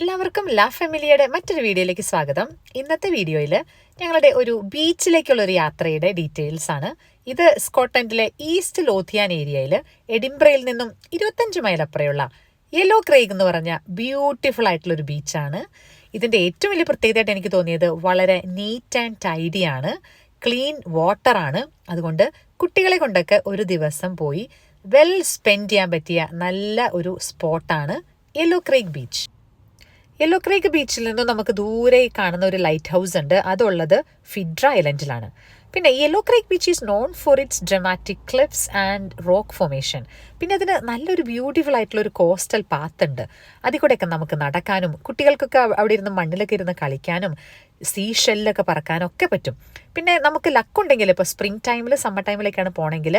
എല്ലാവർക്കും ലാ ഫാമിലിയുടെ മറ്റൊരു വീഡിയോയിലേക്ക് സ്വാഗതം. ഇന്നത്തെ വീഡിയോയിൽ ഞങ്ങളുടെ ഒരു ബീച്ചിലേക്കുള്ള ഒരു യാത്രയുടെ ഡീറ്റെയിൽസ് ആണ്. ഇത് സ്കോട്ട്ലൻഡിലെ ഈസ്റ്റ് ലോത്തിയാൻ ഏരിയയിൽ എഡിംബ്രയിൽ നിന്നും 25 മൈൽ അപ്പുറയുള്ള യെല്ലോ ക്രെയ്ഗ് എന്ന് പറഞ്ഞ ബ്യൂട്ടിഫുൾ ആയിട്ടുള്ള ഒരു ബീച്ചാണ്. ഇതിൻ്റെ ഏറ്റവും വലിയ പ്രത്യേകതയായിട്ട് എനിക്ക് തോന്നിയത് വളരെ നീറ്റ് ആൻഡ് ടൈഡി ആണ്, ക്ലീൻ വാട്ടർ ആണ്. അതുകൊണ്ട് കുട്ടികളെ കൊണ്ടൊക്കെ ഒരു ദിവസം പോയി വെൽ സ്പെൻഡ് ചെയ്യാൻ പറ്റിയ നല്ല ഒരു സ്പോട്ടാണ് yellow Craig beach. Yellow Craig ബീച്ചിൽ നിന്നും നമുക്ക് ദൂരെ കാണുന്ന ഒരു ലൈറ്റ് ഹൗസ് ഉണ്ട്. അതുള്ളത് ഫിഡ്ര ഐലൻഡിലാണ്. പിന്നെ yellow Craig beach is known for it's dramatic cliffs and rock formation. പിന്നെ അതിന് നല്ലൊരു ബ്യൂട്ടിഫുൾ ആയിട്ടുള്ള ഒരു കോസ്റ്റൽ പാത്ത് ഉണ്ട്. അതിൽ കൂടെയൊക്കെ നമുക്ക് നടക്കാനും കുട്ടികൾക്കൊക്കെ അവിടെ ഇരുന്ന് മണ്ണിലൊക്കെ ഇരുന്ന് കളിക്കാനും സീ ഷെല്ലൊക്കെ പറക്കാനും ഒക്കെ പറ്റും. പിന്നെ നമുക്ക് ലക്കുണ്ടെങ്കിൽ ഇപ്പോൾ സ്പ്രിംഗ് ടൈമിൽ സമ്മർ ടൈമിലേക്കാണ് പോകണമെങ്കിൽ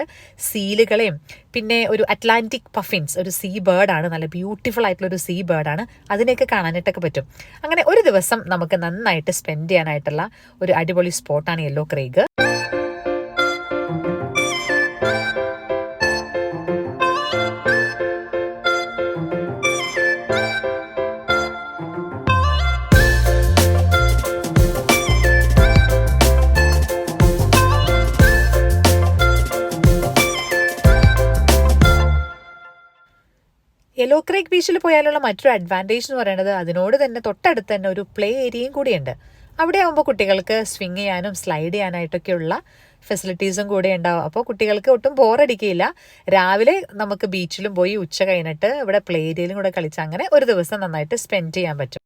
സീലുകളെയും പിന്നെ ഒരു അറ്റ്ലാന്റിക് പഫിൻസ്, ഒരു സീ ബേർഡാണ്, നല്ല ബ്യൂട്ടിഫുൾ ആയിട്ടുള്ള ഒരു സീ ബേർഡാണ്, അതിനെയൊക്കെ കാണാനായിട്ടൊക്കെ പറ്റും. അങ്ങനെ ഒരു ദിവസം നമുക്ക് നന്നായിട്ട് സ്പെൻഡ് ചെയ്യാനായിട്ടുള്ള ഒരു അടിപൊളി സ്പോട്ടാണ് യെല്ലോ ക്രെയ്ഗ്. യെല്ലോ ക്രെയ്ഗ് ബീച്ചിൽ പോയാലുള്ള മറ്റൊരു അഡ്വാൻറ്റേജ് എന്ന് പറയുന്നത് അതിനോട് തന്നെ തൊട്ടടുത്ത് തന്നെ ഒരു പ്ലേ ഏരിയയും കൂടിയുണ്ട്. അവിടെ ആകുമ്പോൾ കുട്ടികൾക്ക് സ്വിങ് ചെയ്യാനും സ്ലൈഡ് ചെയ്യാനായിട്ടൊക്കെയുള്ള ഫെസിലിറ്റീസും കൂടെ ഉണ്ടാവും. അപ്പോൾ കുട്ടികൾക്ക് ഒട്ടും ബോറടിക്കുകയില്ല. രാവിലെ നമുക്ക് ബീച്ചിലും പോയി ഉച്ച കഴിഞ്ഞിട്ട് ഇവിടെ പ്ലേ ഏരിയയിലും കൂടെ കളിച്ച് അങ്ങനെ ഒരു ദിവസം നന്നായിട്ട് സ്പെൻഡ് ചെയ്യാൻ പറ്റും.